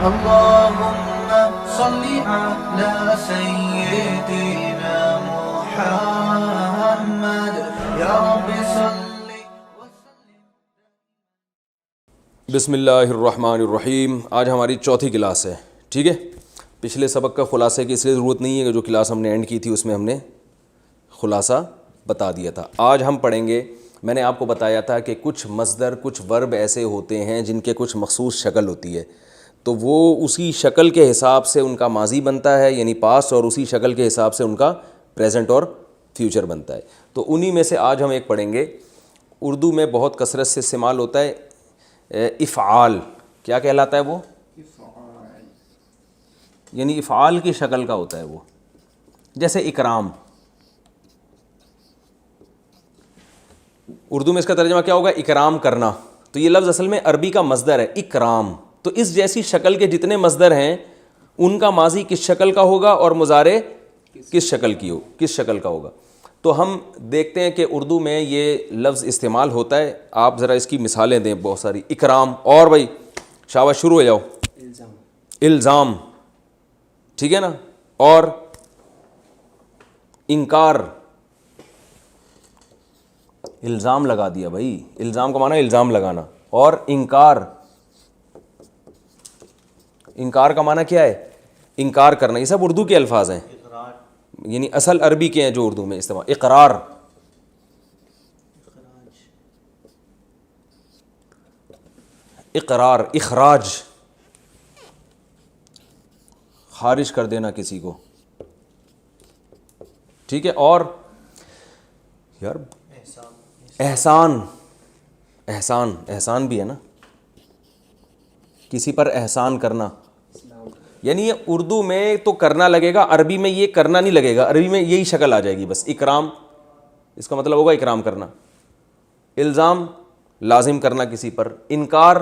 اللهم صل على سيدنا محمد یا رب صل وسلم. بسم اللہ الرحمن الرحیم. آج ہماری چوتھی کلاس ہے. ٹھیک ہے, پچھلے سبق کا خلاصے کی اس لیے ضرورت نہیں ہے کہ جو کلاس ہم نے اینڈ کی تھی اس میں ہم نے خلاصہ بتا دیا تھا. آج ہم پڑھیں گے, میں نے آپ کو بتایا تھا کہ کچھ مصدر, کچھ ورب ایسے ہوتے ہیں جن کے کچھ مخصوص شکل ہوتی ہے, تو وہ اسی شکل کے حساب سے ان کا ماضی بنتا ہے یعنی پاسٹ, اور اسی شکل کے حساب سے ان کا پریزنٹ اور فیوچر بنتا ہے. تو انہی میں سے آج ہم ایک پڑھیں گے. اردو میں بہت کثرت سے استعمال ہوتا ہے افعال. کیا کہلاتا ہے وہ؟ یعنی افعال کی شکل کا ہوتا ہے وہ. جیسے اکرام, اردو میں اس کا ترجمہ کیا ہوگا؟ اکرام کرنا. تو یہ لفظ اصل میں عربی کا مصدر ہے اکرام. تو اس جیسی شکل کے جتنے مصدر ہیں ان کا ماضی کس شکل کا ہوگا اور مضارع کس شکل کا ہوگا. تو ہم دیکھتے ہیں کہ اردو میں یہ لفظ استعمال ہوتا ہے. آپ ذرا اس کی مثالیں دیں بہت ساری. اکرام, اور بھائی شاباش شروع ہو جاؤ. الزام, ٹھیک ہے نا, اور انکار. الزام لگا دیا بھائی, الزام کا معنی الزام لگانا. اور انکار, انکار کا معنی کیا ہے؟ انکار کرنا. یہ سب اردو کے الفاظ ہیں, یعنی اصل عربی کے ہیں جو اردو میں استعمال. اقرار, اقرار. اخراج, خارج کر دینا کسی کو, ٹھیک ہے. اور یار احسان, احسان, احسان بھی ہے نا, کسی پر احسان کرنا. یعنی یہ اردو میں تو کرنا لگے گا, عربی میں یہ کرنا نہیں لگے گا. عربی میں یہی شکل آ جائے گی بس. اکرام اس کا مطلب ہوگا اکرام کرنا. الزام لازم کرنا کسی پر. انکار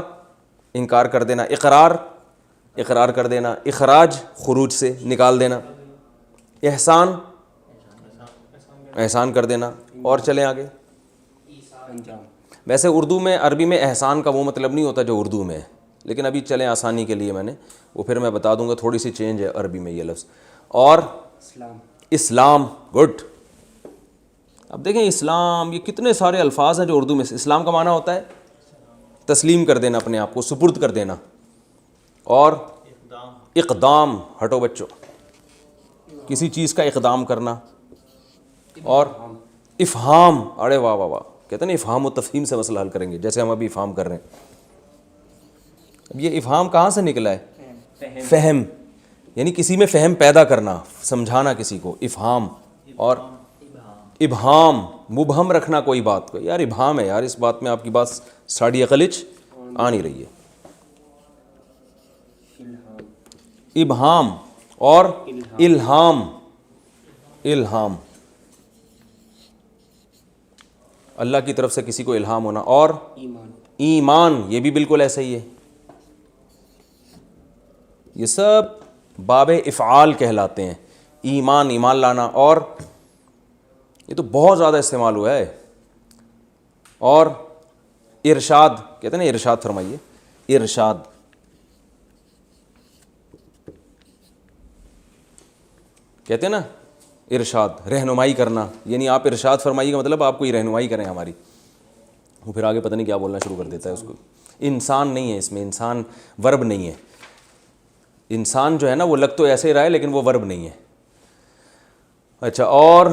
انکار کر دینا. اقرار اقرار کر دینا. اخراج خروج سے نکال دینا. احسان احسان کر دینا. اور چلیں آگے. ویسے اردو میں, عربی میں احسان کا وہ مطلب نہیں ہوتا جو اردو میں ہے, لیکن ابھی چلیں آسانی کے لیے میں نے وہ پھر میں بتا دوں گا. تھوڑی سی چینج ہے عربی میں یہ لفظ. اور اسلام, گڈ. اب دیکھیں اسلام, یہ کتنے سارے الفاظ ہیں جو اردو میں. اسلام کا معنی ہوتا ہے تسلیم کر دینا, اپنے آپ کو سپرد کر دینا. اور اقدام, ہٹو بچوں, کسی چیز کا اقدام کرنا. اور افہام, ارے واہ واہ واہ, کہتے ہیں نا افہام و تفہیم سے مسئلہ حل کریں گے, جیسے ہم ابھی افہام کر رہے ہیں. اب یہ افہام کہاں سے نکلا ہے؟ فہم, یعنی کسی میں فہم پیدا کرنا, سمجھانا کسی کو, افہام. اور ابہام, مبہم رکھنا کوئی بات کو. یار ابہام ہے یار, اس بات میں آپ کی بات ساڑھی عقلچ آ نہیں رہی ہے. ابہام. اور الہام, الہام اللہ کی طرف سے کسی کو الہام ہونا. اور ایمان, یہ بھی بالکل ایسا ہی ہے. یہ سب باب افعال کہلاتے ہیں. ایمان, ایمان لانا. اور یہ تو بہت زیادہ استعمال ہوا ہے. اور ارشاد, کہتے ہیں نا ارشاد فرمائیے. ارشاد, کہتے ہیں نا ارشاد, رہنمائی کرنا. یعنی آپ ارشاد فرمائیے کا مطلب آپ کوئی رہنمائی کریں ہماری. وہ پھر آگے پتہ نہیں کیا بولنا شروع کر دیتا ہے اس کو. انسان نہیں ہے اس میں, انسان ورب نہیں ہے. انسان جو ہے نا وہ لگ تو ایسے رہا ہے لیکن وہ ورب نہیں ہے. اچھا, اور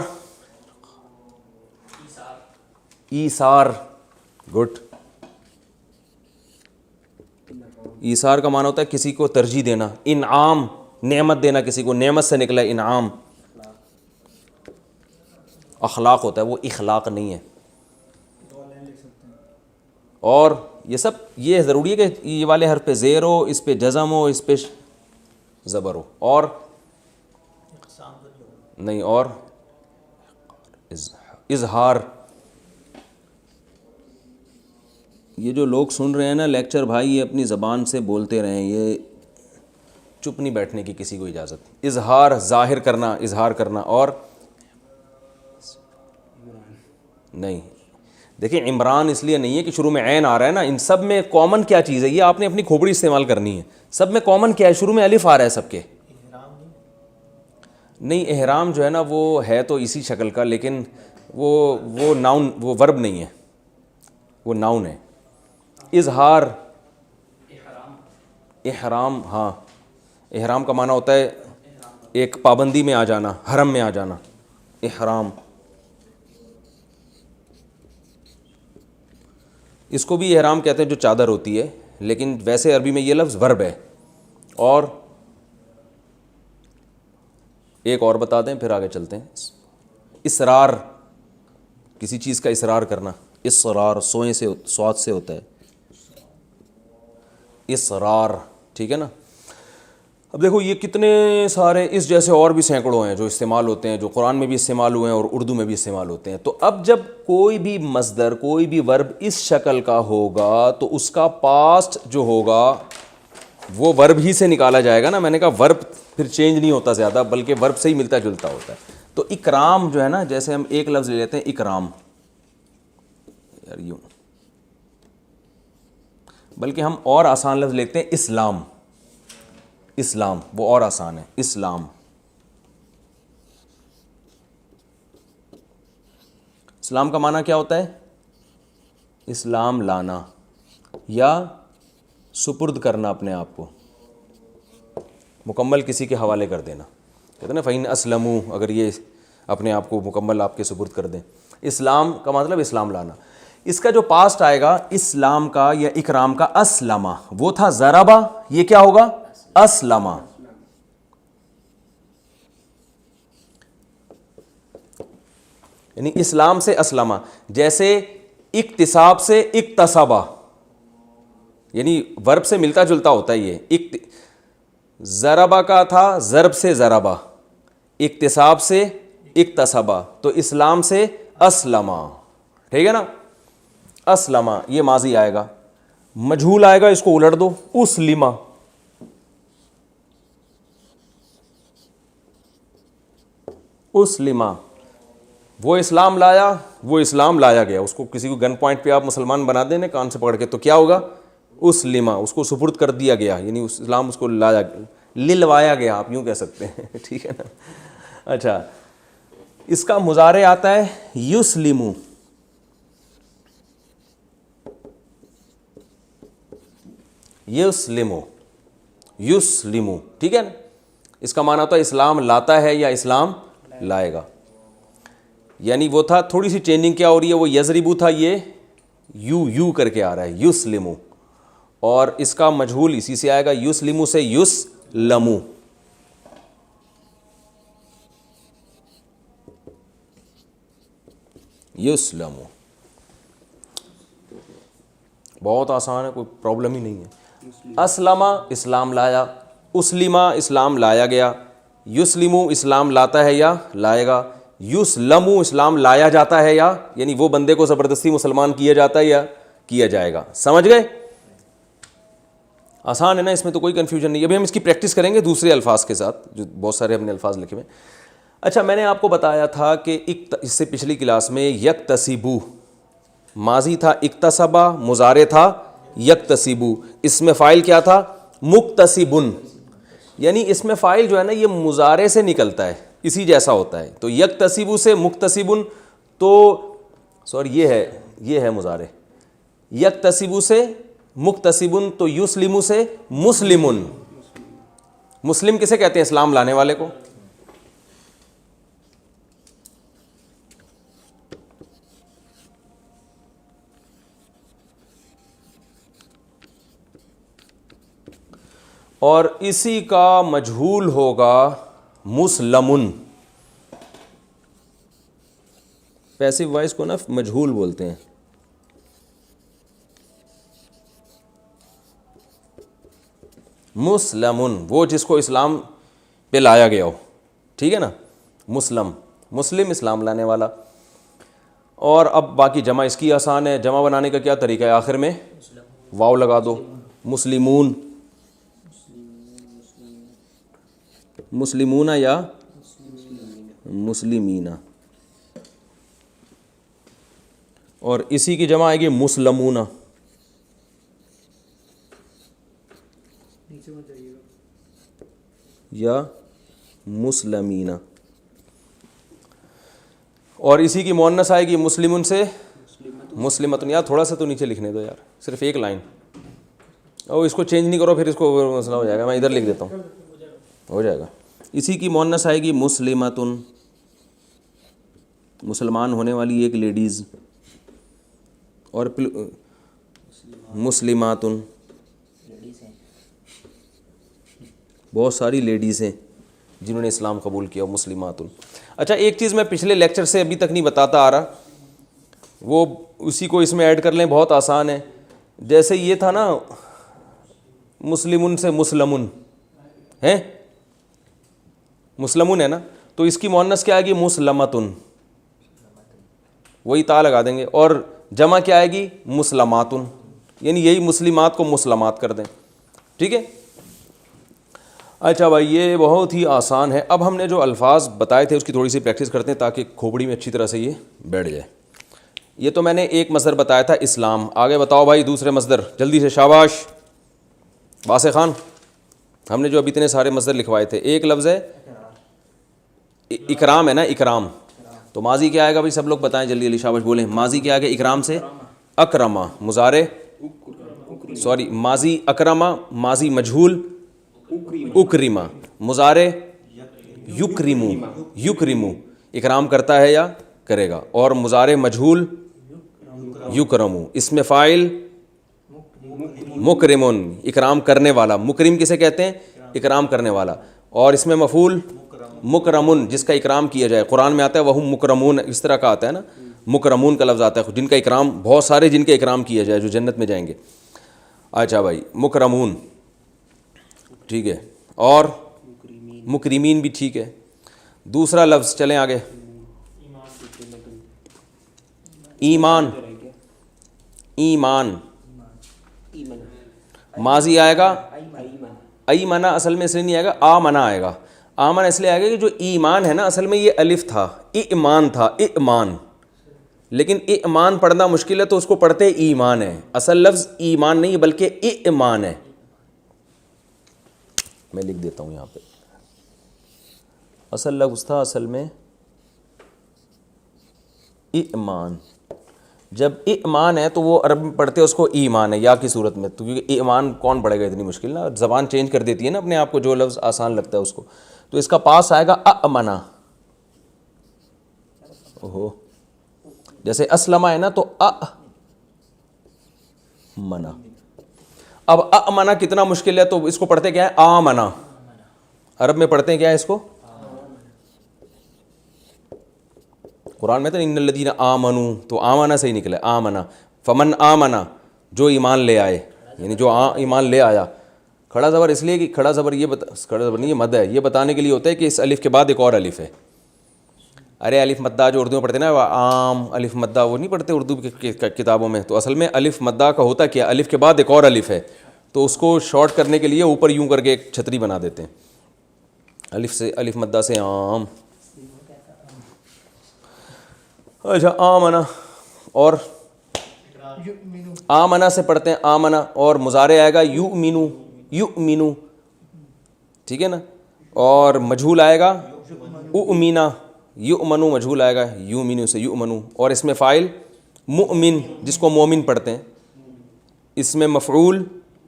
ایثار, گڈ. ایثار کا معنی ہوتا ہے کسی کو ترجیح دینا. انعام, نعمت دینا کسی کو, نعمت سے نکلا ہے انعام. اخلاق ہوتا ہے وہ, اخلاق نہیں ہے. اور یہ سب یہ ضروری ہے کہ یہ والے حرف پہ زیر ہو, اس پہ جزم ہو, اس پہ زبر ہو. اور نہیں, اور اظہار. یہ جو لوگ سن رہے ہیں نا لیکچر بھائی, یہ اپنی زبان سے بولتے رہیں, یہ چپ نہیں بیٹھنے کی کسی کو اجازت. اظہار, ظاہر کرنا, اظہار کرنا. اور نہیں, دیکھیں عمران اس لیے نہیں ہے کہ شروع میں عین آ رہا ہے نا, ان سب میں کامن کیا چیز ہے, یہ آپ نے اپنی کھوپڑی استعمال کرنی ہے. سب میں کامن کیا ہے, شروع میں الف آ رہا ہے سب کے. نہیں احرام جو ہے نا وہ ہے تو اسی شکل کا, لیکن وہ ناؤن, وہ ورب نہیں ہے, وہ ناؤن ہے. اظہار احرام, ہاں احرام کا معنی ہوتا ہے ایک پابندی میں آ جانا, حرم میں آ جانا, احرام. اس کو بھی احرام کہتے ہیں جو چادر ہوتی ہے, لیکن ویسے عربی میں یہ لفظ ورب ہے. اور ایک اور بتا دیں پھر آگے چلتے ہیں. اصرار, کسی چیز کا اصرار کرنا, اصرار سوئیں سے سواد سے ہوتا ہے اصرار, ٹھیک ہے نا. اب دیکھو یہ کتنے سارے اس جیسے اور بھی سینکڑوں ہیں جو استعمال ہوتے ہیں, جو قرآن میں بھی استعمال ہوئے ہیں اور اردو میں بھی استعمال ہوتے ہیں. تو اب جب کوئی بھی مصدر, کوئی بھی ورب اس شکل کا ہوگا تو اس کا پاسٹ جو ہوگا وہ ورب ہی سے نکالا جائے گا نا. میں نے کہا ورب پھر چینج نہیں ہوتا زیادہ, بلکہ ورب سے ہی ملتا جلتا ہوتا ہے. تو اکرام جو ہے نا, جیسے ہم ایک لفظ لے لیتے ہیں اکرام, یار یوں, بلکہ ہم اور آسان لفظ لیتے ہیں اسلام. اسلام وہ اور آسان ہے, اسلام. اسلام کا معنی کیا ہوتا ہے؟ اسلام لانا یا سپرد کرنا اپنے آپ کو, مکمل کسی کے حوالے کر دینا. کہتے ہیں نا فَإِنْ أَسْلَمُوا, اگر یہ اپنے آپ کو مکمل آپ کے سپرد کر دیں. اسلام کا مطلب اسلام لانا. اس کا جو پاسٹ آئے گا اسلام کا یا اکرام کا, اسلمہ, وہ تھا ضربہ, یہ کیا ہوگا؟ اسلمہ. یعنی اسلام سے اسلمہ. جیسے اکتساب سے اکتسبہ, یعنی ورب سے ملتا جلتا ہوتا ہے یہ. ضربہ کا تھا ضرب سے ضربہ, اکتساب سے اکتسبہ, تو اسلام سے اسلمہ, ٹھیک ہے نا. اسلمہ یہ ماضی آئے گا. مجھول آئے گا, اس کو الٹ دو, اسلمہ. اسلمہ وہ اسلام لایا, وہ اسلام لایا گیا. اس کو کسی کو گن پوائنٹ پہ آپ مسلمان بنا دیں نا کان سے پکڑ کے, تو کیا ہوگا؟ اسلمہ, اس کو سپرد کر دیا گیا, یعنی اسلام اس کو لایا, للوایا گیا, آپ یوں کہہ سکتے ہیں, ٹھیک ہے نا. اچھا, اس کا مضارع آتا ہے یسلمو. یسلمو, یسلمو, ٹھیک ہے نا. اس کا معنی ہوتا ہے اسلام لاتا ہے یا اسلام لائے گا. یعنی وہ تھا, تھوڑی سی چینجنگ کیا ہو رہی ہے, وہ یضربو تھا, یہ یو کر کے آ رہا ہے, یسلمو. اور اس کا مجہول اسی سے آئے گا, یسلمو سے یسلمو. یسلمو بہت آسان ہے, کوئی پرابلم ہی نہیں ہے. اسلمہ اسلام لایا, اسلمہ اسلام لایا گیا, یسلمو اسلام لاتا ہے یا لائے گا, یسلمو اسلام لایا جاتا ہے یا, یعنی وہ بندے کو زبردستی مسلمان کیا جاتا ہے یا کیا جائے گا. سمجھ گئے؟ آسان ہے نا, اس میں تو کوئی کنفیوژن نہیں. ابھی ہم اس کی پریکٹس کریں گے دوسرے الفاظ کے ساتھ, جو بہت سارے ہم نے الفاظ لکھے ہوئے. اچھا, میں نے آپ کو بتایا تھا کہ اس سے پچھلی کلاس میں یکتسبو ماضی تھا, اکتسبہ مضارع تھا یکتسبو. اس میں فاعل کیا تھا؟ مکتسبن. یعنی اس میں فاعل جو ہے نا یہ مضارع سے نکلتا ہے, اسی جیسا ہوتا ہے. تو یکتسبو سے مکتسبن, تو سوری یہ ہے مضارع. یکتسبو سے مکتسبن, تو یسلمو سے مسلمن. مسلم کسے کہتے ہیں؟ اسلام لانے والے کو. اور اسی کا مجہول ہوگا مسلمن. پیسو وائس کو نا مجہول بولتے ہیں. مسلمن وہ جس کو اسلام پہ لایا گیا ہو, ٹھیک ہے نا. مسلم, مسلم اسلام لانے والا. اور اب باقی جمع اس کی آسان ہے. جمع بنانے کا کیا طریقہ ہے؟ آخر میں واو لگا دو, مسلمون, مسلمون یا مسلمین. اور اسی کی جمع آئے گی مسلمون یا مسلمین. اور اسی کی مؤنث آئے گی مسلمن سے مسلمتن. یار تھوڑا سا تو نیچے لکھنے دو یار, صرف ایک لائن. اور اس کو چینج نہیں کرو پھر اس کو مسئلہ ہو جائے گا. میں ادھر لکھ دیتا ہوں, ہو جائے گا. اسی کی مؤنث آئے گی مسلمتن, مسلمان ہونے والی ایک لیڈیز. اور مسلماتن, بہت ساری لیڈیز ہیں جنہوں نے اسلام قبول کیا. مسلماتن. اچھا ایک چیز میں پچھلے لیکچر سے ابھی تک نہیں بتاتا آ رہا, وہ اسی کو اس میں ایڈ کر لیں, بہت آسان ہے. جیسے یہ تھا نا مسلمن سے مسلمن ہے, مسلمن ہے نا, تو اس کی مؤنث کیا آئے گی مسلمتن, وہی تا لگا دیں گے. اور جمع کیا آئے گی مسلماتن, یعنی یہی مسلمات کو مسلمات کر دیں. ٹھیک ہے. اچھا بھائی یہ بہت ہی آسان ہے. اب ہم نے جو الفاظ بتائے تھے اس کی تھوڑی سی پریکٹس کرتے ہیں تاکہ کھوپڑی میں اچھی طرح سے یہ بیٹھ جائے. یہ تو میں نے ایک مصدر بتایا تھا اسلام. آگے بتاؤ بھائی دوسرے مصدر جلدی سے, شاباش واسع خان. ہم نے جو ابھی اتنے سارے مصدر لکھوائے تھے, ایک لفظ ہے اکرام, ہے نا اکرام. تو ماضی کیا آئے گا بھائی سب لوگ بتائیں جلدی جلدی, شاباش بولیں. ماضی کیا آئے گا اکرام سے اکرما, مضارع سوری ماضی اکرما, ماضی مجہول اکرما, مضارع یکرمو, یکرمو اکرام کرتا ہے یا کرے گا. اور مضارع مجہول یکرمو, اس میں فاعل مکرمون اکرام کرنے والا. مکرم کسے کہتے ہیں؟ اکرام کرنے والا. اور اس میں مفعول مکرمون جس کا اکرام کیا جائے. قرآن میں آتا ہے وہم مکرمون, اس طرح کا آتا ہے نا, مکرمون کا لفظ آتا ہے جن کا اکرام, بہت سارے جن کا اکرام کیا جائے جو جنت میں جائیں گے. اچھا بھائی مکرمون ٹھیک ہے, اور مکرمین بھی ٹھیک ہے. دوسرا لفظ چلیں آگے, ایمان. ایمان ماضی آئے گا ایمنا, اصل میں اس لیے نہیں آئے گا, آمنا آئے گا. آمن اس لیے آئے گا کہ جو ایمان ہے نا اصل میں یہ الف تھا, ایمان تھا, ایمان. لیکن ایمان پڑھنا مشکل ہے تو اس کو پڑھتے ایمان ہے. اصل لفظ ایمان نہیں بلکہ ایمان ہے. میں لکھ دیتا ہوں یہاں پہ, اصل لفظ تھا اصل میں ایمان. جب ایمان ہے تو وہ عرب میں پڑھتے اس کو ایمان ہے یا کی صورت میں, تو کیونکہ ایمان کون پڑھے گا اتنی مشکل نا, زبان چینج کر دیتی ہے نا اپنے آپ کو, جو لفظ آسان لگتا ہے اس کو. تو اس کا پاس آئے گا امنا. اوہو جیسے اسلمہ ہے نا تو منا. اب امنا کتنا مشکل ہے, تو اس کو پڑھتے کیا ہے آمنا. عرب میں پڑھتے ہیں کیا ہے اس کو, قرآن میں تو ان الذین آمنوا, تو آمنا سے ہی نکلا آمنا. فمن آمنا جو ایمان لے آئے, یعنی جو ایمان لے آیا. کھڑا زبر اس لیے کہ کھڑا زبر یہ کھڑا زبر نہیں, یہ مد ہے, یہ بتانے کے لیے ہوتا ہے کہ اس الف کے بعد ایک اور الف ہے. ارے الف مدہ جو اردو میں پڑھتے ہیں نا, عام الف مدہ وہ نہیں پڑھتے اردو کی کتابوں میں, تو اصل میں الف مدہ کا ہوتا کیا, الف کے بعد ایک اور الف ہے, تو اس کو شارٹ کرنے کے لیے اوپر یوں کر کے ایک چھتری بنا دیتے ہیں. الف سے الف مدہ سے عام. اچھا آمنا, اور آمنا سے پڑھتے ہیں آمنا, اور مضارع آئے گا یؤمنو, یؤمنو ٹھیک ہے نا. اور مجہول آئے گا اؤمنا, یؤمنو مجہول آئے گا یؤمنو سے یؤمنو. اور اس میں فاعل مؤمن جس کو مومن پڑھتے ہیں, اس میں مفعول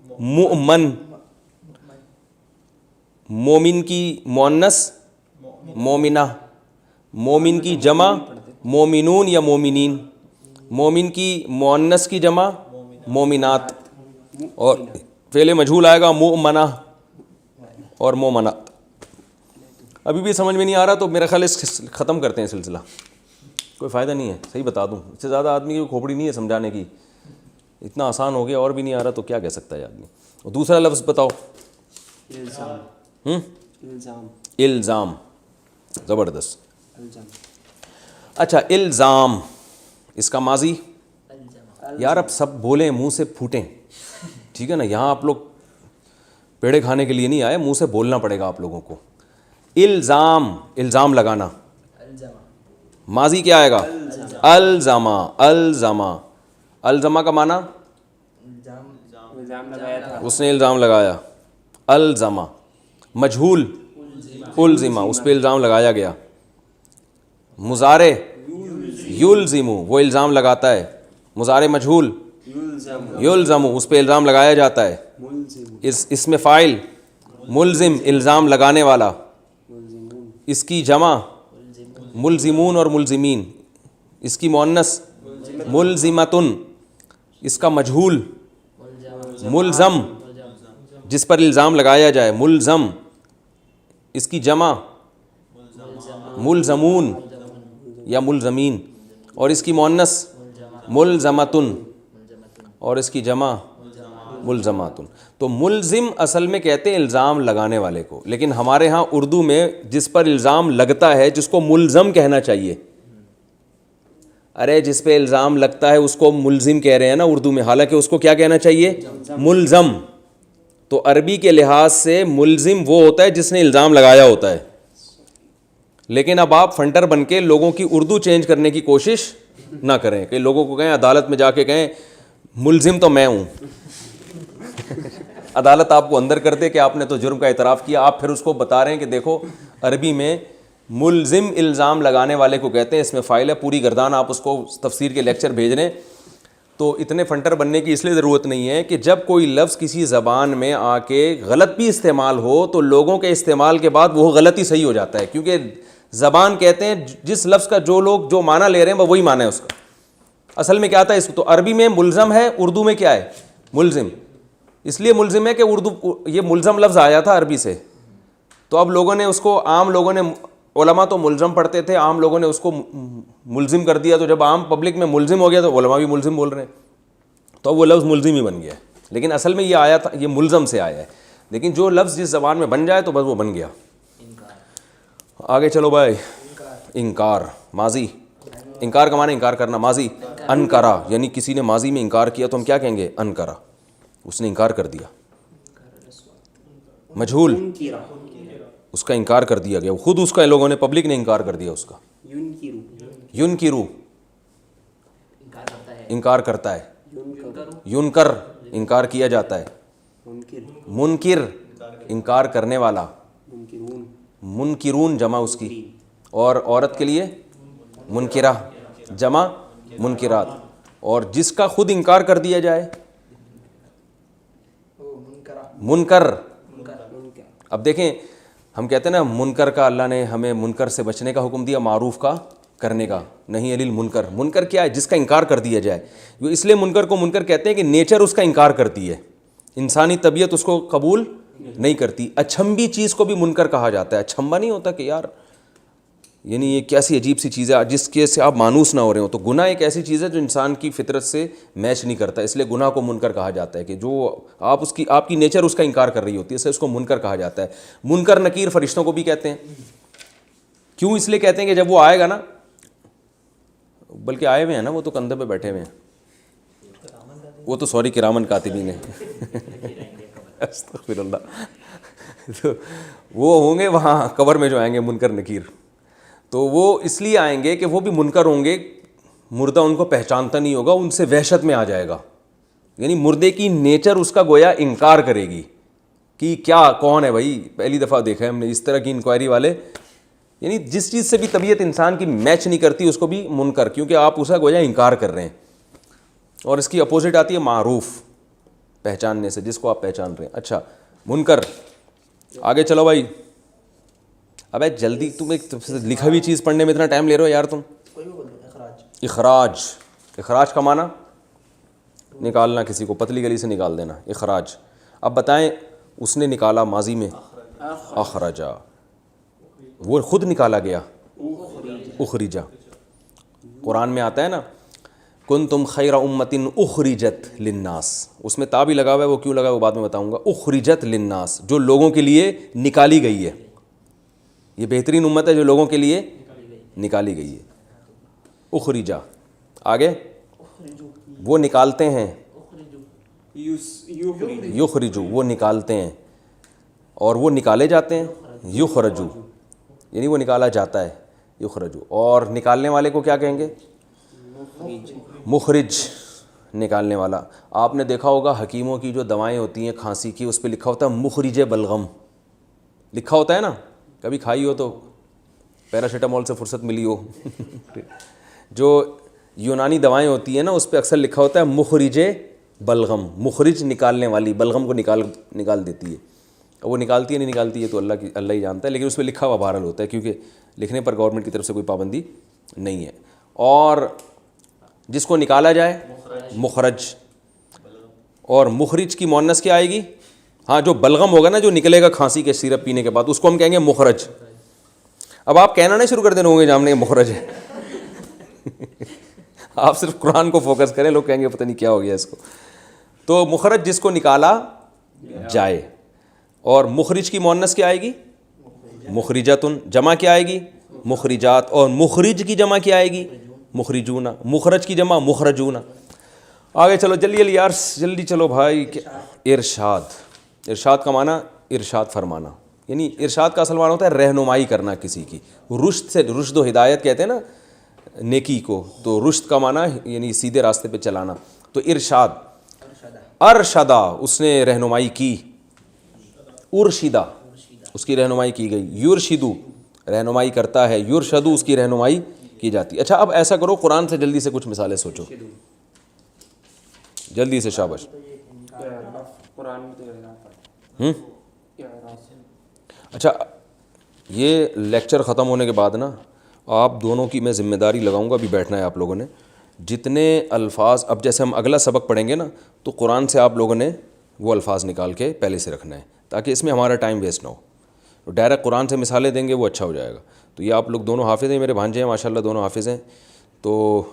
مؤمن, مومن کی مؤنث مومنہ, مومن کی جمع مومنون یا مومنین, مومن کی مؤنث کی جمع مومنات. اور فعل مجہول آئے گا مؤمنہ اور مومنات. ابھی بھی سمجھ میں نہیں آ رہا تو میرا خیال اس ختم کرتے ہیں سلسلہ, کوئی فائدہ نہیں ہے. صحیح بتا دوں, اس سے زیادہ آدمی کی کھوپڑی نہیں ہے سمجھانے کی, اتنا آسان ہو گیا اور بھی نہیں آ رہا تو کیا کہہ سکتا ہے آدمی. اور دوسرا لفظ بتاؤ, الزام. زبردست. اچھا الزام, اس کا ماضی, یار اب سب بولیں منہ سے پھوٹیں, ٹھیک ہے نا. یہاں آپ لوگ پیڑے کھانے کے لیے نہیں آئے, منہ سے بولنا پڑے گا آپ لوگوں کو. الزام, الزام لگانا, ماضی کیا آئے گا؟ الزما. الزما, الزما کا معنی اس نے الزام لگایا. الزما. مجہول الزما, اس پہ الزام لگایا گیا. مضارع یلزم, وہ الزام لگاتا ہے. مضارع مجہول یلزم, اس پہ الزام لگایا جاتا ہے. اس میں فاعل ملزم, الزام لگانے والا. اس کی جمع ملزمون اور ملزمین. اس کی مؤنث ملزمتن. اس کا مجہول ملزم, جس پر الزام لگایا جائے, ملزم. اس کی جمع ملزمون یا ملزمین, اور اس کی مؤنث ملزمتن, اور اس کی جمع ملزماتن. تو ملزم اصل میں کہتے ہیں الزام لگانے والے کو, لیکن ہمارے ہاں اردو میں جس پر الزام لگتا ہے جس کو ملزم کہنا چاہیے. ارے جس پہ الزام لگتا ہے اس کو ملزم کہہ رہے ہیں نا اردو میں, حالانکہ اس کو کیا کہنا چاہیے؟ ملزم. تو عربی کے لحاظ سے ملزم وہ ہوتا ہے جس نے الزام لگایا ہوتا ہے. لیکن اب آپ فنٹر بن کے لوگوں کی اردو چینج کرنے کی کوشش نہ کریں کہ لوگوں کو کہیں عدالت میں جا کے کہیں ملزم تو میں ہوں. عدالت آپ کو اندر کر دے کہ آپ نے تو جرم کا اعتراف کیا. آپ پھر اس کو بتا رہے ہیں کہ دیکھو عربی میں ملزم الزام لگانے والے کو کہتے ہیں, اس میں فائل ہے پوری گردان. آپ اس کو تفسیر کے لیکچر بھیج رہے ہیں. تو اتنے فنٹر بننے کی اس لیے ضرورت نہیں ہے کہ جب کوئی لفظ کسی زبان میں آ کے غلط بھی استعمال ہو تو لوگوں کے استعمال کے بعد وہ غلطی صحیح ہو جاتا ہے, کیونکہ زبان کہتے ہیں جس لفظ کا جو لوگ جو معنی لے رہے ہیں وہ وہی معنی ہے اس کا. اصل میں کیا آتا ہے اس کو, تو عربی میں ملزم ہے, اردو میں کیا ہے؟ ملزم. اس لیے ملزم ہے کہ اردو یہ ملزم لفظ آیا تھا عربی سے, تو اب لوگوں نے اس کو, عام لوگوں نے, علماء تو ملزم پڑھتے تھے, عام لوگوں نے اس کو ملزم کر دیا. تو جب عام پبلک میں ملزم ہو گیا تو علماء بھی ملزم بول رہے ہیں, تو وہ لفظ ملزم ہی بن گیا. لیکن اصل میں یہ آیا تھا, یہ ملزم سے آیا ہے. لیکن جو لفظ جس زبان میں بن جائے تو بس وہ بن گیا. آگے چلو بھائی. انکار ماضی, انکار کا معنی انکار کرنا. ماضی انکرا, یعنی کسی نے ماضی میں انکار کیا تو ہم کیا کہیں گے؟ انکرا, اس نے انکار کر دیا. مجہول اس کا انکار کر دیا گیا, خود اس کا لوگوں نے, پبلک نے انکار کر دیا اس کا. ینکرو انکار کرتا ہے. ینکر انکار کیا جاتا ہے. منکر انکار کرنے والا. منکرون جمع اس کی, اور عورت کے لیے منکرہ جمع منکرات. اور جس کا خود انکار کر دیا جائے منکر. اب دیکھیں ہم کہتے ہیں نا منکر کا, اللہ نے ہمیں منکر سے بچنے کا حکم دیا, معروف کا کرنے کا نہیں. علیل منکر, منکر کیا ہے؟ جس کا انکار کر دیا جائے. وہ اس لیے منکر کو منکر کہتے ہیں کہ نیچر اس کا انکار کرتی ہے, انسانی طبیعت اس کو قبول نہیں کرتی. اچھمبی چیز کو بھی منکر کہا جاتا ہے. اچھمبا نہیں ہوتا کہ یار یعنی یہ کیسی عجیب سی چیز ہے جس کے سے آپ مانوس نہ ہو رہے ہو. تو گناہ ایک ایسی چیز ہے جو انسان کی فطرت سے میچ نہیں کرتا, اس لیے گناہ کو منکر کہا جاتا ہے کہ جو آپ کی نیچر اس کا انکار کر رہی ہوتی ہے, اس سے اس کو منکر کہا جاتا ہے. منکر نکیر فرشتوں کو بھی کہتے ہیں. کیوں؟ اس لیے کہتے ہیں کہ جب وہ آئے گا نا, بلکہ آئے ہوئے ہیں نا, وہ تو کندھے پہ بیٹھے ہوئے ہیں, وہ تو سوری کرامن کاتبین ہیں. استغفر اللہ. تو وہ ہوں گے وہاں قبر میں جو آئیں گے منکر نکیر, تو وہ اس لیے آئیں گے کہ وہ بھی منکر ہوں گے. مردہ ان کو پہچانتا نہیں ہوگا, ان سے وحشت میں آ جائے گا. یعنی مردے کی نیچر اس کا گویا انکار کرے گی کہ کیا کون ہے بھائی, پہلی دفعہ دیکھا ہے ہم نے اس طرح کی انکوائری والے. یعنی جس چیز سے بھی طبیعت انسان کی میچ نہیں کرتی اس کو بھی منکر, کیونکہ آپ اس کا گویا انکار کر رہے ہیں. اور اس کی اپوزٹ آتی ہے معروف, پہچاننے سے, جس کو آپ پہچان رہے ہیں. اچھا منکر. آگے چلو بھائی. ابے جلدی, تم ایک لکھا ہوئی چیز پڑھنے میں اتنا ٹائم لے رہے ہو یار تم. اخراج. اخراج کا معنی نکالنا, کسی کو پتلی گلی سے نکال دینا, اخراج. اب بتائیں اس نے نکالا ماضی میں اخرجا, وہ خود نکالا گیا اخرجا. قرآن میں آتا ہے نا کنتم خیر امۃ اخرجت للناس, اس میں تا بھی لگا ہوا ہے, وہ کیوں لگا ہے وہ بعد میں بتاؤں گا. اخرجت للناس, جو لوگوں کے لیے نکالی گئی ہے. یہ بہترین امت ہے جو لوگوں کے لیے نکالی گئی ہے. اخرجا. آگے وہ نکالتے ہیں, یخرجو وہ نکالتے ہیں, اور وہ نکالے جاتے ہیں, یخرجو یعنی وہ نکالا جاتا ہے. یخرجو. اور نکالنے والے کو کیا کہیں گے؟ مخرج، نکالنے والا. آپ نے دیکھا ہوگا حکیموں کی جو دوائیں ہوتی ہیں کھانسی کی، اس پہ لکھا ہوتا ہے مخرج بلغم، لکھا ہوتا ہے نا. کبھی کھائی ہو تو پیراسیٹامول سے فرصت ملی ہو جو یونانی دوائیں ہوتی ہیں نا اس پہ اکثر لکھا ہوتا ہے مخرج بلغم. مخرج نکالنے والی، بلغم کو نکال دیتی ہے. وہ نکالتی ہے نہیں نکالتی ہے تو اللہ ہی جانتا ہے، لیکن اس پہ لکھا ہوا بہرحال ہوتا ہے کیونکہ لکھنے پر گورنمنٹ کی طرف سے کوئی پابندی نہیں ہے. اور جس کو نکالا جائے مخرج. اور مخرج کی مؤنث کیا آئے گی؟ ہاں جو بلغم ہوگا نا، جو نکلے گا کھانسی کے سیرپ پینے کے بعد، اس کو ہم کہیں گے مخرج. اب آپ کہنا نہیں شروع کر دینا ہوں گے جب ہم نے مخرج ہے آپ صرف قرآن کو فوکس کریں، لوگ کہیں گے پتہ نہیں کیا ہو گیا اس کو. تو مخرج جس کو نکالا جائے. اور مخرج کی مؤنث کیا آئے گی؟ مخرجاتن. جمع کیا آئے گی؟ مخرجات. اور مخرج کی جمع کیا آئے گی؟ مخرجون. مخرج کی جمع مخرجون. آگے چلو جلدی جلدی یار، جلدی چلو بھائی. ارشاد. ارشاد کا معنی ارشاد فرمانا، یعنی ارشاد کا اصل معنی ہوتا ہے رہنمائی کرنا کسی کی. رشد سے، رشد و ہدایت کہتے ہیں نا نیکی کو، تو رشد کا معنی یعنی سیدھے راستے پہ چلانا. تو ارشاد، ارشدہ اس نے رہنمائی کی، ارشدہ اس کی رہنمائی کی گئی. یرشدو رہنمائی کرتا ہے، یرشدو اس کی رہنمائی کی جاتی ہے. اچھا اب ایسا کرو، قرآن سے جلدی سے کچھ مثالیں سوچو، جلدی سے شاباش. اچھا یہ لیکچر ختم ہونے کے بعد نا آپ دونوں کی میں ذمہ داری لگاؤں گا، ابھی بیٹھنا ہے آپ لوگوں نے. جتنے الفاظ اب جیسے ہم اگلا سبق پڑھیں گے نا تو قرآن سے آپ لوگوں نے وہ الفاظ نکال کے پہلے سے رکھنا ہے تاکہ اس میں ہمارا ٹائم ویسٹ نہ ہو. ڈائریکٹ قرآن سے مثالیں دیں گے وہ اچھا ہو جائے گا. تو یہ آپ لوگ دونوں حافظ ہیں، میرے بھانجے ہیں ماشاءاللہ دونوں حافظ ہیں. تو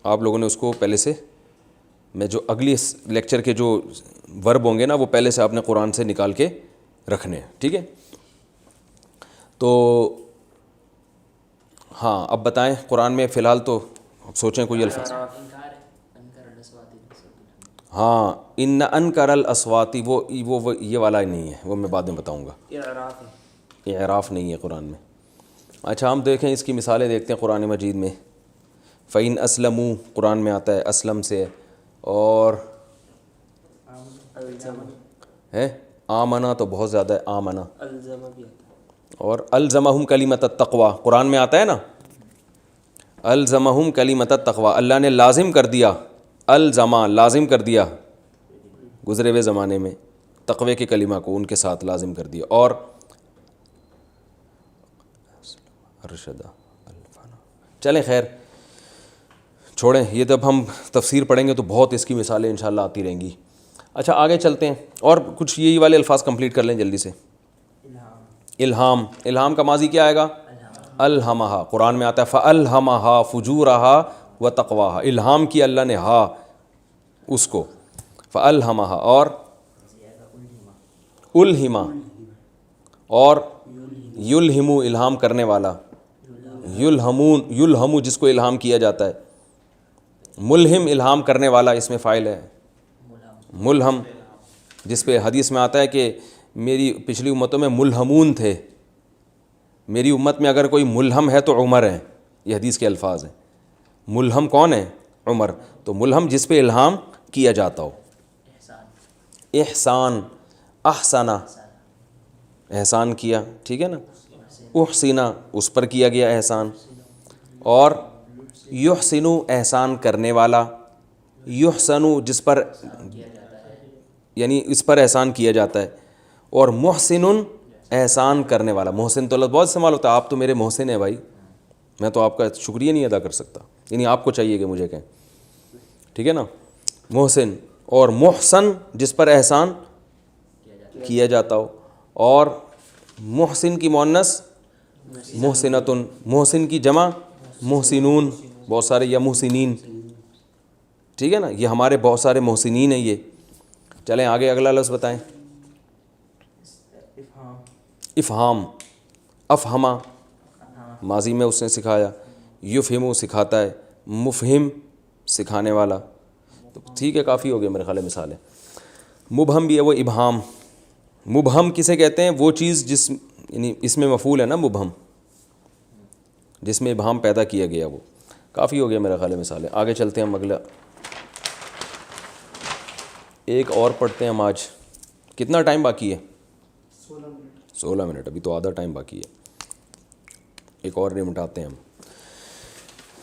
آپ لوگوں نے اس کو پہلے سے، میں جو اگلی لیکچر کے جو ورب ہوں گے نا وہ پہلے سے آپ نے قرآن سے نکال کے رکھنے ہیں، ٹھیک ہے. تو ہاں اب بتائیں قرآن میں فی الحال تو اب سوچیں کوئی الفاظ. ہاں ان انکر الاصواتی وہ یہ والا نہیں ہے، وہ میں بعد میں بتاؤں گا. اعراف نہیں ہے قرآن میں. اچھا ہم دیکھیں اس کی مثالیں دیکھتے ہیں قرآن مجید میں. فَإِنْ أَسْلَمُوا قرآن میں آتا ہے اسلم سے، اور ہے آمنا تو بہت زیادہ ہے آمنا. اور الزمہم کلمۃ التقوی قرآن میں آتا ہے نا، الزمہم کلمۃ التقوی اللہ نے لازم کر دیا، الزما لازم کر دیا گزرے ہوئے زمانے میں تقوی کے کلمہ کو ان کے ساتھ لازم کر دیا. اور ارشدہ الفنا. چلیں خیر چھوڑیں یہ، جب ہم تفسیر پڑھیں گے تو بہت اس کی مثالیں انشاءاللہ آتی رہیں گی. اچھا آگے چلتے ہیں اور کچھ یہی والے الفاظ کمپلیٹ کر لیں جلدی سے. الہام. الہام کا ماضی کیا آئے گا؟ الہمہا. قرآن میں آتا ہے فَأَلْهَمَهَا فُجُورَهَا وَتَقْوَاهَا. الہام کیا اللہ نے ہا اس کو، فَأَلْهَمَهَا. اور الہما، اور یلہمو الہام کرنے والا، یلہمون یلہمو جس کو الہام کیا جاتا ہے. ملہم الہام کرنے والا اس میں فاعل ہے. ملہم جس پہ حدیث میں آتا ہے کہ میری پچھلی امتوں میں ملہمون تھے، میری امت میں اگر کوئی ملہم ہے تو عمر ہے. یہ حدیث کے الفاظ ہیں. ملہم کون ہے؟ عمر. تو ملہم جس پہ الہام کیا جاتا ہو. احسان، احسنہ احسان کیا، ٹھیک ہے نا. احسنہ اس پر کیا گیا احسان. اور یحسنو احسان کرنے والا، یحسنو جس پر یعنی اس پر احسان کیا جاتا ہے. اور محسن احسان کرنے والا. محسن تو لفظ بہت استعمال ہوتا ہے، آپ تو میرے محسن ہیں بھائی، میں تو آپ کا شکریہ نہیں ادا کر سکتا، یعنی آپ کو چاہیے کہ مجھے کہیں، ٹھیک ہے نا. محسن. اور محسن جس پر احسان کیا جاتا ہو. اور محسن کی مؤنث محسنتن، محسن کی جمع محسنون، بہت سارے، یا محسنین، ٹھیک ہے نا. یہ ہمارے بہت سارے محسنین ہیں یہ. چلیں آگے اگلا لفظ بتائیں. افہام. افہما ماضی میں اس نے سکھایا. یفہمو سکھاتا ہے. مفہم سکھانے والا. تو ٹھیک ہے کافی ہو گیا میرے خیال ہے مثالیں. مبہم بھی ہے وہ ابہام. مبہم کسے کہتے ہیں؟ وہ چیز جس یعنی اس میں مفعول ہے نا مبہم. جس میں ابہام پیدا کیا گیا. وہ کافی ہو گیا میرا خیال ہے مثالیں. آگے چلتے ہیں ہم اگلا ایک اور پڑھتے ہیں ہم. آج کتنا ٹائم باقی ہے؟ 16 منٹ. ابھی تو آدھا ٹائم باقی ہے. ایک اور نمٹاتے ہیں ہم.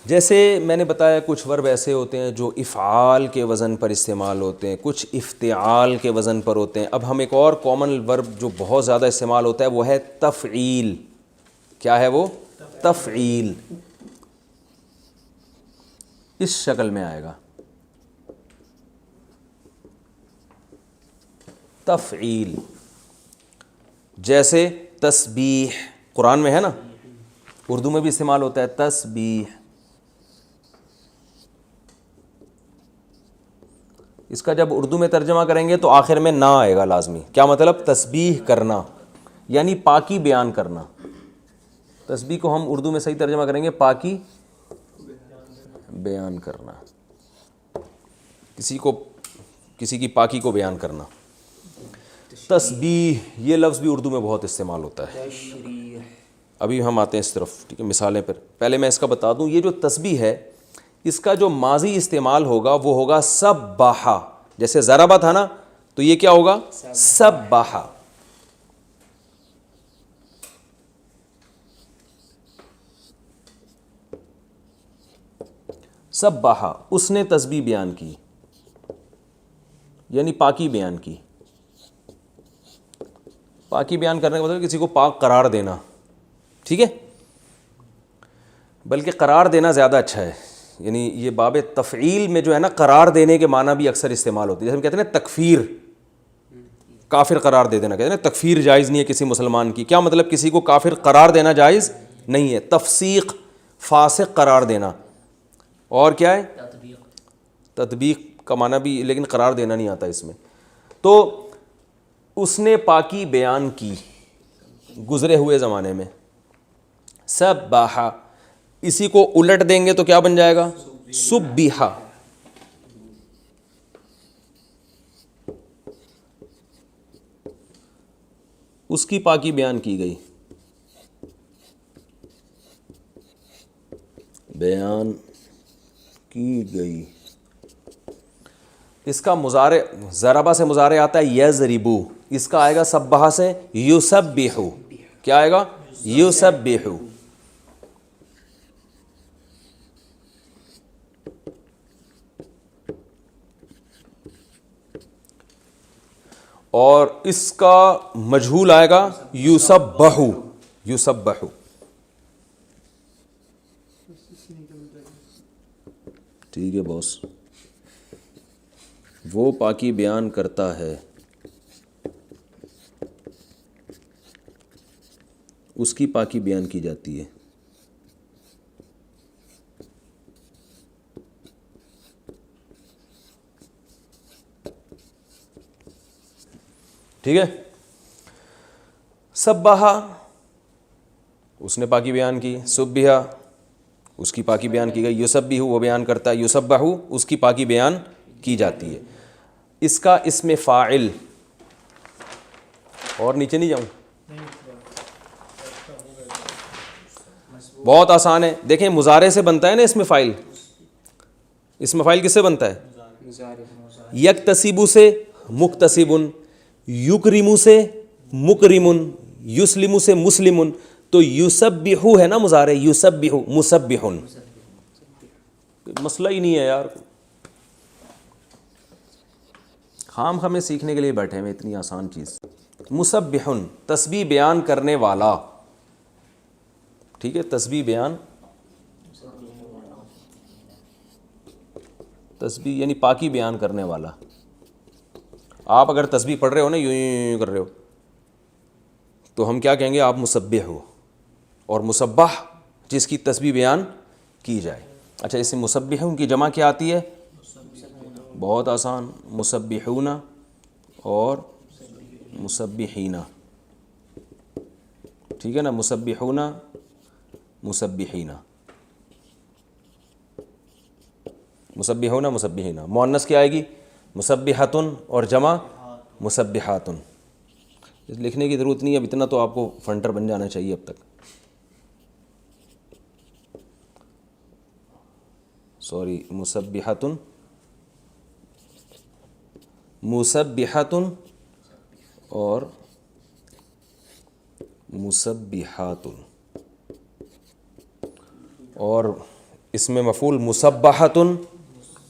جیسے میں نے بتایا کچھ ورب ایسے ہوتے ہیں جو افعال کے وزن پر استعمال ہوتے ہیں, کچھ افتعال کے وزن پر ہوتے ہیں. اب ہم ایک اور کامن ورب جو بہت زیادہ استعمال ہوتا ہے وہ ہے تفعیل. کیا ہے وہ؟ تفعیل. اس شکل میں آئے گا تفعیل. جیسے تسبیح قرآن میں ہے نا, اردو میں بھی استعمال ہوتا ہے تسبیح. اس کا جب اردو میں ترجمہ کریں گے تو آخر میں نہ آئے گا لازمی. کیا مطلب؟ تسبیح کرنا یعنی پاکی بیان کرنا. تسبیح کو ہم اردو میں صحیح ترجمہ کریں گے پاکی بیان کرنا, کسی کی پاکی کو بیان کرنا. تسبیح یہ لفظ بھی اردو میں بہت استعمال ہوتا ہے. ابھی ہم آتے ہیں اس طرف, ٹھیک ہے, مثالیں پر. پہلے میں اس کا بتا دوں, یہ جو تسبیح ہے اس کا جو ماضی استعمال ہوگا وہ ہوگا سبحا. جیسے ضربہ تھا نا, تو یہ کیا ہوگا؟ سبحا. سبحا اس نے تسبیح بیان کی یعنی پاکی بیان کی. پاکی بیان کرنے کا مطلب کسی کو پاک قرار دینا. ٹھیک ہے, بلکہ قرار دینا زیادہ اچھا ہے. یعنی یہ باب تفعیل میں جو ہے نا قرار دینے کے معنی بھی اکثر استعمال ہوتی ہے. جیسے ہم کہتے ہیں نا تکفیر, کافر قرار دے دینا. کہتے ہیں نا تکفیر جائز نہیں ہے کسی مسلمان کی. کیا مطلب؟ کسی کو کافر قرار دینا جائز نہیں ہے. تفسیق فاسق قرار دینا. اور کیا ہے؟ تطبیق کا معنی بھی, لیکن قرار دینا نہیں آتا اس میں. تو اس نے پاکی بیان کی گزرے ہوئے زمانے میں. سبحا, اسی کو الٹ دیں گے تو کیا بن جائے گا؟ سبحا. اس کی پاکی بیان کی گئی, بیان کی گئی. اس کا مضارع ضربہ سے مضارع آتا ہے یضربو. اس کا آئے گا سبحا سے یسبحو. کیا آئے گا؟ یسبحو. اور اس کا مجہول آئے گا یسبحو. یسبحو. ٹھیک ہے باس, وہ پاکی بیان کرتا ہے, اس کی پاکی بیان کی جاتی ہے. ٹھیک ہے. سبحا اس نے پاکی بیان کی, سبحا اس کی پاکی بیان کی گئی, یسبحو وہ بیان کرتا ہے, یسبحو اس کی پاکی بیان کی جاتی ہے. اس کا اسم فاعل, اور نیچے نہیں جاؤں, بہت آسان ہے. دیکھیں مضارع سے بنتا ہے نا اسم فاعل. اسم فاعل کس سے بنتا ہے؟ یکتسبو سے مکتسبن, یکرمو سے مکرمن, یسلمو سے مسلمن. تو یسبحو ہے نا مضارع, یسبحو مسبحن. مسئلہ ہی نہیں ہے یار, خام ہمیں سیکھنے کے لیے بیٹھے ہیں اتنی آسان چیز. مسبحن تسبیح بیان کرنے والا. ٹھیک ہے, تسبیح بیان, تسبیح یعنی پاکی بیان کرنے والا. آپ اگر تسبیح پڑھ رہے ہو نا, یوں کر رہے ہو, تو ہم کیا کہیں گے؟ آپ مسبح ہو. اور مسبح جس کی تسبیح بیان کی جائے. اچھا, اس سے مسبحون کی جمع کیا آتی ہے؟ بہت آسان, مسبحون اور مسبحین. ٹھیک ہے نا, مسبحون مسبحین, مسبحون مسبحین. مؤنث کیا آئے گی؟ مسبحۃن, اور جمع مسبحاتن. لکھنے کی ضرورت نہیں ہے, اب اتنا تو آپ کو فنٹر بن جانا چاہیے اب تک. سوری مسبحتن، مسبحتن اور مسبحاتن، اور اس میں مفعول مسبحتن،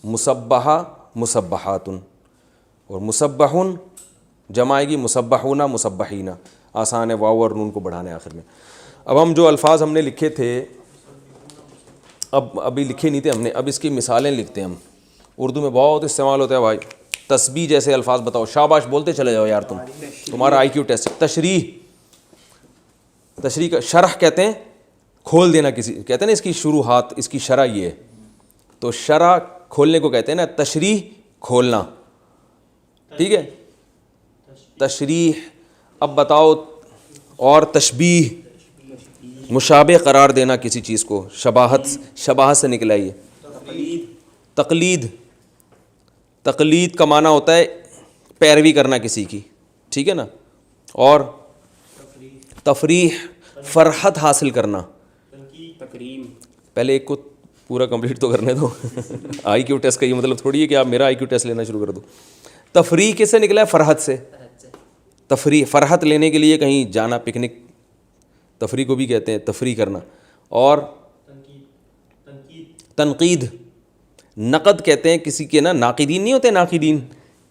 مسبحہ، مسبحاتن، اور مسبحن جمع آئے گی مسبحون، مسبحین، آسان ہے، واو اور نون کو بڑھانے آخر میں۔ اب ہم جو الفاظ ہم نے لکھے تھے، ابھی لکھے نہیں تھے ہم نے، اب اس کی مثالیں لکھتے ہیں ہم۔ اردو میں بہت استعمال ہوتا ہے بھائی، تسبیح جیسے الفاظ بتاؤ، شاباش بولتے چلے جاؤ یار، تمہارا آئی کیو ٹیسٹ۔ تشریح، تشریح کا شرح کہتے ہیں کھول دینا کسی، کہتے ہیں نا اس کی شروحات، اس کی شرح یہ ہے، تو شرح کھولنے کو کہتے ہیں نا، تشریح کھولنا، ٹھیک ہے۔ تشریح، اب بتاؤ، اور تشبیہ مشابہ قرار دینا کسی چیز کو، شباہت، شباہت سے نکلا یہ۔ تقلید، تقلید کا معنی ہوتا ہے پیروی کرنا کسی کی، ٹھیک ہے نا۔ اور تفریح، فرحت حاصل کرنا۔ پہلے ایک کو پورا کمپلیٹ تو کرنے دو۔ آئی کیو ٹیسٹ کا یہ مطلب تھوڑی ہے کہ آپ میرا آئی کیو ٹیسٹ لینا شروع کر دو۔ تفریح کس سے نکلا ہے؟ فرحت سے۔ تفریح، فرحت لینے کے لیے کہیں جانا، پکنک، تفریح کو بھی کہتے ہیں تفریح کرنا۔ اور تنقید، نقد کہتے ہیں کسی کے نا، ناقدین نہیں ہوتے، ناقدین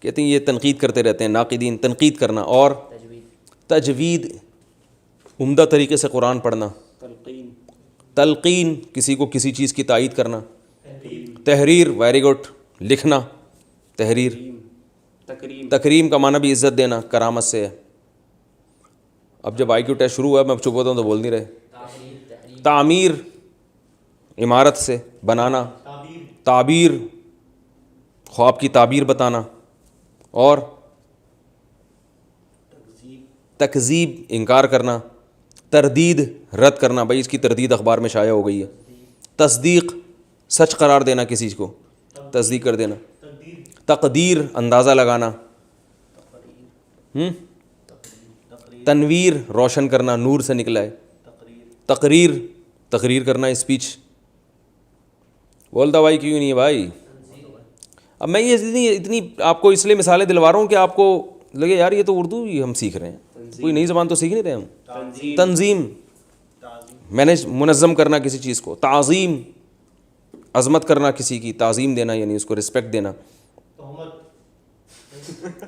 کہتے ہیں یہ تنقید کرتے رہتے ہیں، ناقدین، تنقید کرنا۔ اور تجوید، عمدہ طریقے سے قرآن پڑھنا۔ تلقین، کسی کو کسی چیز کی تائید کرنا۔ تحریر، ویری گڈ، لکھنا، تحریر۔ تکریم کا معنی بھی عزت دینا، کرامت سے ہے۔ اب جب آئی کیو ٹیسٹ شروع ہوا میں چپ ہوتا ہوں تو بول نہیں رہے۔ تعمیر، عمارت سے بنانا۔ تعبیر، خواب کی تعبیر بتانا۔ اور تکذیب، انکار کرنا۔ تردید، رد کرنا، بھائی اس کی تردید اخبار میں شائع ہو گئی ہے۔ تصدیق، سچ قرار دینا کسی کو، تصدیق کر دینا۔ تقدیر، اندازہ لگانا۔ تنویر، روشن کرنا، نور سے نکلا ہے۔ تقریر، تقریر کرنا، اسپیچ۔ بولتا بھائی کیوں نہیں ہے بھائی؟ اب میں یہ اتنی آپ کو اس لیے مثالیں دلوا رہا ہوں کہ آپ کو لگے یار یہ تو اردو ہی ہم سیکھ رہے ہیں، کوئی نئی زبان تو سیکھ نہیں رہے ہم۔ تنظیم، مینج، منظم کرنا کسی چیز کو۔ تعظیم، عظمت کرنا کسی کی، تعظیم دینا یعنی اس کو رسپیکٹ دینا۔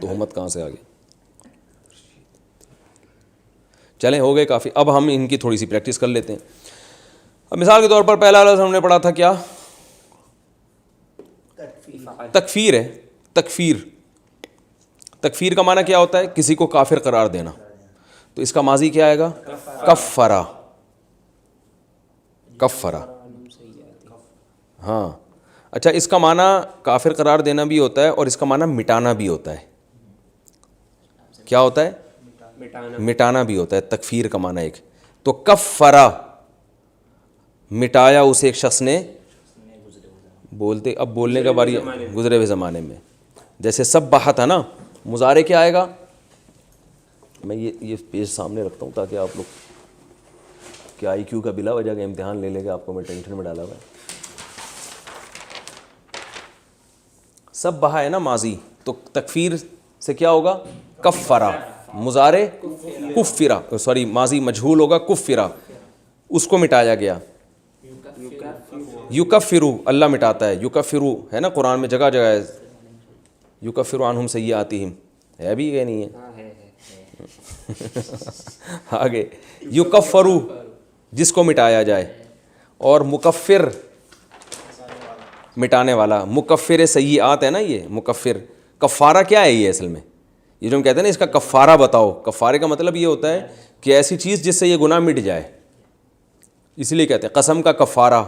تہمت کہاں سے آ گئی؟ چلیں ہو گئے کافی، اب ہم ان کی تھوڑی سی پریکٹس کر لیتے ہیں۔ اب مثال کے طور پر پہلا لفظ ہم نے پڑھا تھا کیا؟ تکفیر ہے۔ تکفیر، تکفیر کا معنی کیا ہوتا ہے؟ کسی کو کافر قرار دینا۔ تو اس کا ماضی کیا آئے گا؟ کفرا، کفرا، ہاں۔ اچھا، اس کا معنی کافر قرار دینا بھی ہوتا ہے اور اس کا معنی مٹانا بھی ہوتا ہے۔ کیا ہوتا ہے؟ مٹانا بھی ہوتا ہے، تکفیر کا معنی ایک تو کفرا، مٹایا اسے ایک شخص نے، بولتے اب بولنے کا باری گزرے ہوئے زمانے میں، جیسے سبحہ تھا نا، مضارع کیا آئے گا؟ میں یہ پیج سامنے رکھتا ہوں تاکہ آپ لوگ کہ آئی کیو کا بلا وجہ کا امتحان لے لے گا، آپ کو میں ٹینشن میں ڈالا ہوا ہے۔ سبحہ ہے نا ماضی، تو تکفیر سے کیا ہوگا؟ کفرا، مضارع کفرا، سوری ماضی مجہول ہوگا کفرا، اس کو مٹایا گیا۔ یکفرو، اللہ مٹاتا ہے، یکفرو ہے نا قرآن میں جگہ جگہ ہے، یکفر عنہم سیئاتہم، ہے بھی کہ نہیں ہے؟ آگے یکفرو، جس کو مٹایا جائے، اور مکفر، مٹانے والا، مکفر سیئات ہے نا، یہ مکفر۔ کفارہ کیا ہے یہ اصل میں؟ یہ جو ہم کہتے ہیں نا اس کا کفارہ بتاؤ، کفارے کا مطلب یہ ہوتا ہے کہ ایسی چیز جس سے یہ گناہ مٹ جائے، اس لیے کہتے ہیں قسم کا کفارہ،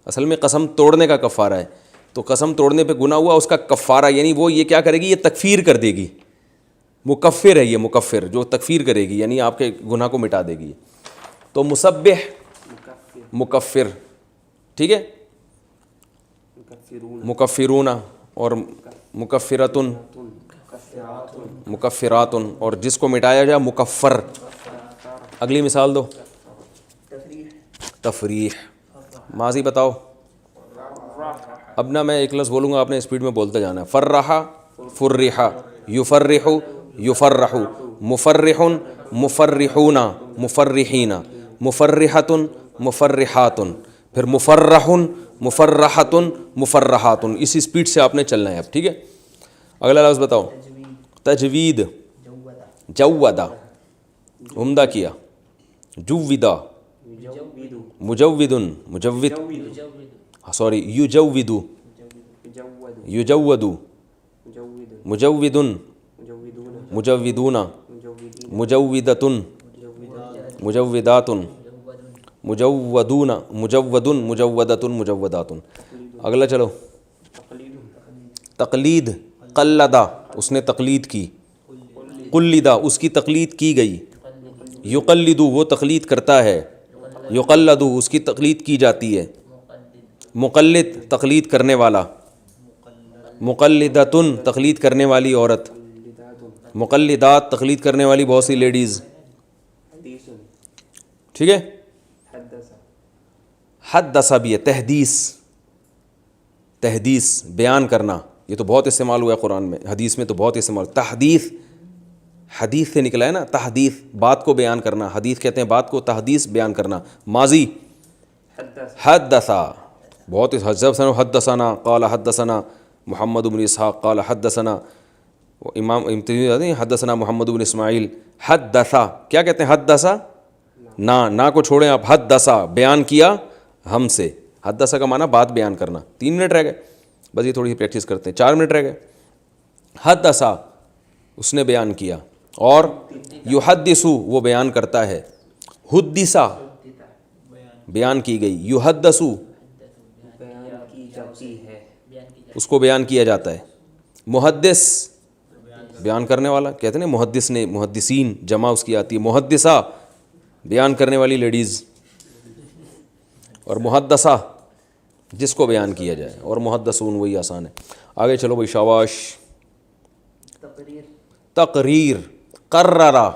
اصل میں قسم توڑنے کا کفارہ ہے، تو قسم توڑنے پہ گناہ ہوا، اس کا کفارہ یعنی وہ یہ کیا کرے گی؟ یہ تکفیر کر دے گی، مکفر ہے یہ، مکفر جو تکفیر کرے گی یعنی آپ کے گناہ کو مٹا دے گی۔ تو مسبح، مکفر، ٹھیک ہے، مکفرون اور مکفراتن، مکفراتن، اور جس کو مٹایا جائے مکفر۔ اگلی مثال دو۔ تفریح، ماضی بتاؤ۔ اب نا میں ایک لفظ بولوں گا، آپ نے اسپیڈ میں بولتے جانا ہے. فرحا فرحا، یفرح یفرح، مفرح مفرحون مفرحین، مفرحۃ مفرحات، پھر مفرح مفرحۃ مفرحات. اسی اسپیڈ سے آپ نے چلنا ہے اب. ٹھیک ہے، اگلا لفظ بتاؤ. تجوید، جودا عمدہ کیا، جودا مجود مجود، سوری یجود یجود، مجود مجودون، مجودۃ مجودات، مجودون مجود مجودۃ مجودات. اگلا چلو. تقلید، قلدا اس نے تقلید کی، قلدا اس کی تقلید کی گئی، یقلد وہ تقلید کرتا ہے، یقلد اس کی تقلید کی جاتی ہے، مقلد تقلید کرنے والا، مقلدۃ تقلید کرنے والی عورت، مقلدات تقلید کرنے والی بہت سی لیڈیز. ٹھیک ہے. حدث بھی ہے، تحدیث، تحدیث بیان کرنا، یہ تو بہت استعمال ہوا ہے قرآن میں، حدیث میں تو بہت استعمال. تحدیث حدیث سے نکلا ہے نا، تحدیث بات کو بیان کرنا، حدیث کہتے ہیں بات کو، تحدیث بیان کرنا. ماضی حدثا، بہت حدثنا قال حدثنا محمد بن اسحاق قال حدثنا امام حدثنا محمد بن اسماعیل. حدثا کیا کہتے ہیں؟ حدثا نا کو چھوڑیں آپ، حدثا بیان کیا ہم سے. حدثا کا معنی بات بیان کرنا. 3 منٹ رہ گئے بس، یہ تھوڑی سی پریکٹس کرتے ہیں. 4 منٹ رہ گئے. حدثا اس نے بیان کیا، اور یحدثو وہ بیان کرتا ہے، حدثا بیان کی گئی، یحدثو اس کو بیان کیا جاتا ہے. محدث بیان کرنے والا، کہتے ہیں نا محدث نے، محدثین جمع اس کی آتی ہے. محدثہ بیان کرنے والی لیڈیز، اور محدثہ جس کو بیان کیا جائے، اور محدثون وہی آسان ہے. آگے چلو بھائی، شاباش. تقریر، قررا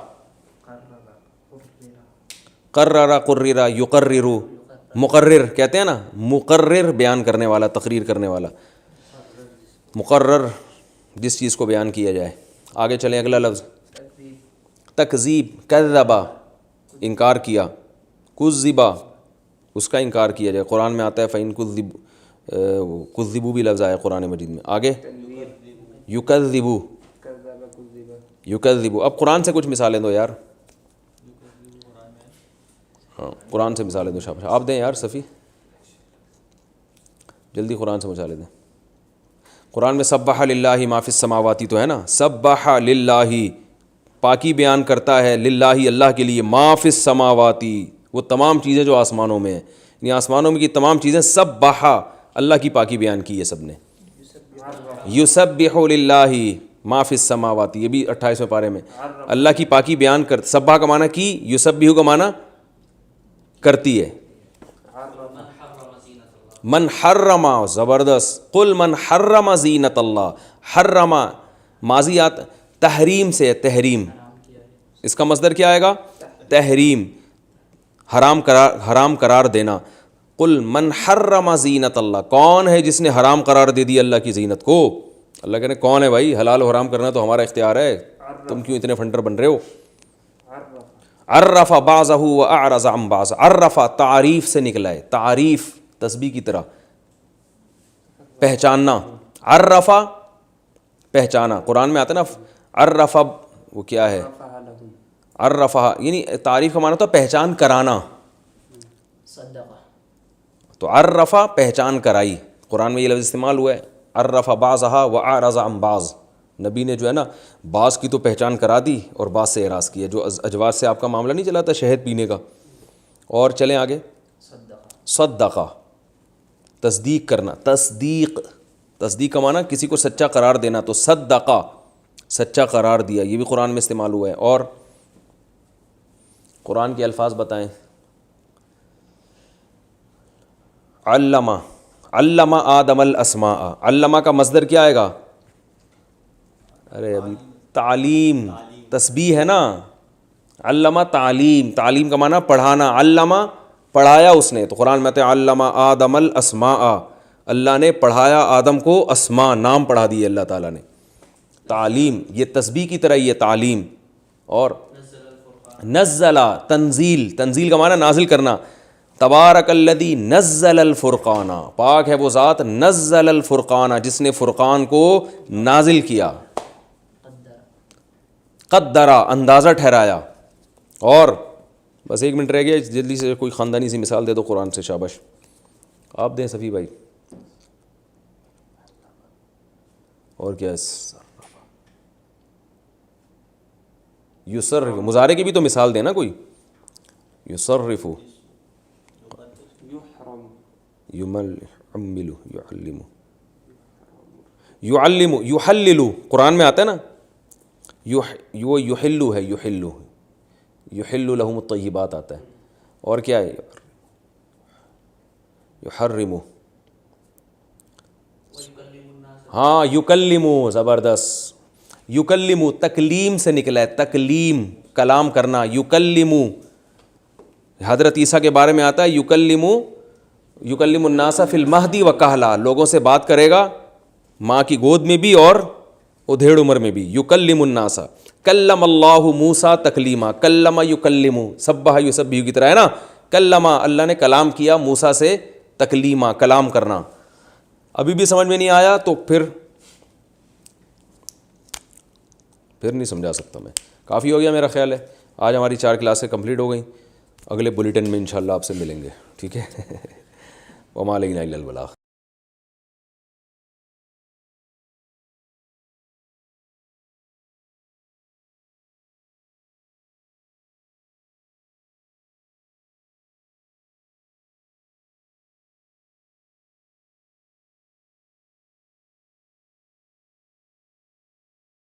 قررا قررا یقرر، مقرر کہتے ہیں نا، مقرر بیان کرنے والا، تقریر کرنے والا. مقرر جس چیز کو بیان کیا جائے. آگے چلیں، اگلا لفظ. تکذیب، کذبا انکار کیا، کذبا اس کا انکار کیا جائے. قرآن میں آتا ہے فَإِن کذبوا بھی لفظ آیا قرآن مجید میں. آگے یکذبو، یکذبو. اب قرآن سے کچھ مثالیں دو یار. ہاں قرآن سے مثالیں دو. شاباش، آپ دیں یار صفی، جلدی قرآن سے مثالیں دیں. قرآن میں سبح للہ ما فی السماواتی تو ہے نا، سبح للہ پاکی بیان کرتا ہے، للہ اللہ کے لیے، ما فی السماواتی وہ تمام چیزیں جو آسمانوں میں ہیں، یعنی آسمانوں میں کی تمام چیزیں، سبح اللہ کی پاکی بیان کی ہے سب نے. یسبح للہ ما فی السماواتی، یہ بھی 28ویں پارے میں اللہ کی پاکی بیان کر. سبح کا معنی کی، یسبح کا معنی کرتی ہے. من حرم، زبردست. قل من حرم زینت اللہ، حرم ماضیات تحریم سے، تحریم اس کا مصدر کیا آئے گا؟ تحریم، حرام قرار دینا. قل من حرم زینت اللہ، کون ہے جس نے حرام قرار دے دی اللہ کی زینت کو؟ اللہ کہنے کون ہے بھائی؟ حلال و حرام کرنا تو ہمارا اختیار ہے، تم کیوں اتنے فنڈر بن رہے ہو؟ عرف بعضہ واعرض عن بعض، عرف تعریف سے نکلا ہے، تعریف تسبیح کی طرح، پہچاننا. عرف پہچانا، قرآن میں آتا ہے نا عرف، وہ کیا ہے؟ عرفہ یعنی تعریف کا معنی تو پہچان کرانا. تو عرفہ پہچان کرائی، قرآن میں یہ لفظ استعمال ہوا ہے. عرف بعضها واعرض عن بعض، نبی نے جو ہے نا بعض کی تو پہچان کرا دی اور بعض سے اعراض کیا. جو اجواز سے آپ کا معاملہ نہیں چلا تھا شہد پینے کا. اور چلیں آگے. صدقہ تصدیق کرنا، تصدیق، تصدیق کا معنی کسی کو سچا قرار دینا. تو صدقہ سچا قرار دیا، یہ بھی قرآن میں استعمال ہوا ہے. اور قرآن کے الفاظ بتائیں. علمہ، علمہ آدم الاسماء، علمہ کا مصدر کیا آئے گا؟ ارے ابھی تعلیم، تسبیح ہے نا. علمہ تعلیم، تعلیم کا معنی پڑھانا. علمہ پڑھایا اس نے. تو قرآن میں آتا ہے علمہ آدم الاسماء، اللہ نے پڑھایا آدم کو اسماء، نام پڑھا دیے اللہ تعالیٰ نے. تعلیم یہ تسبیح کی طرح یہ تعلیم. اور نزلہ تنزیل، تنزیل کا معنی نازل کرنا. تبارک الذی نزل الفرقان، پاک ہے وہ ذات نزل الفرقان جس نے فرقان کو نازل کیا. قدرا اندازہ ٹھہرایا. اور بس 1 منٹ رہ گیا، جلدی سے کوئی خاندانی سی مثال دے دو قرآن سے. شاباش آپ دیں صفی بھائی. اور کیا یصرف، مضارع کی بھی تو مثال دینا کوئی. یصرف، یعمل، یعلم، یحلل، قرآن میں آتا ہے نا. یحلو ہے، یحلو، یحل لہم الطیبات آتا ہے. اور کیا ہے؟ یحرم، ہاں یکلمو، زبردست. یکلمو تکلیم سے نکلا ہے، تکلیم کلام کرنا. یکلمو حضرت عیسیٰ کے بارے میں آتا ہے یکلم الناس فی المہدی و کہلا، لوگوں سے بات کرے گا ماں کی گود میں بھی اور ادھیڑ عمر میں بھی. یکلم الناس. کلم اللہ موسیٰ تکلیما، کلم یکلم، سبح یسبح کی طرح ہے نا. کلم، اللہ نے کلام کیا موسیٰ سے تکلیما، کلام کرنا. ابھی بھی سمجھ میں نہیں آیا تو پھر نہیں سمجھا سکتا میں. کافی ہو گیا میرا خیال ہے. آج ہماری 4 کلاسیں کمپلیٹ ہو گئیں. اگلے بلیٹن میں انشاءاللہ آپ سے ملیں گے. ٹھیک ہے. وما علینا الا البلاغ.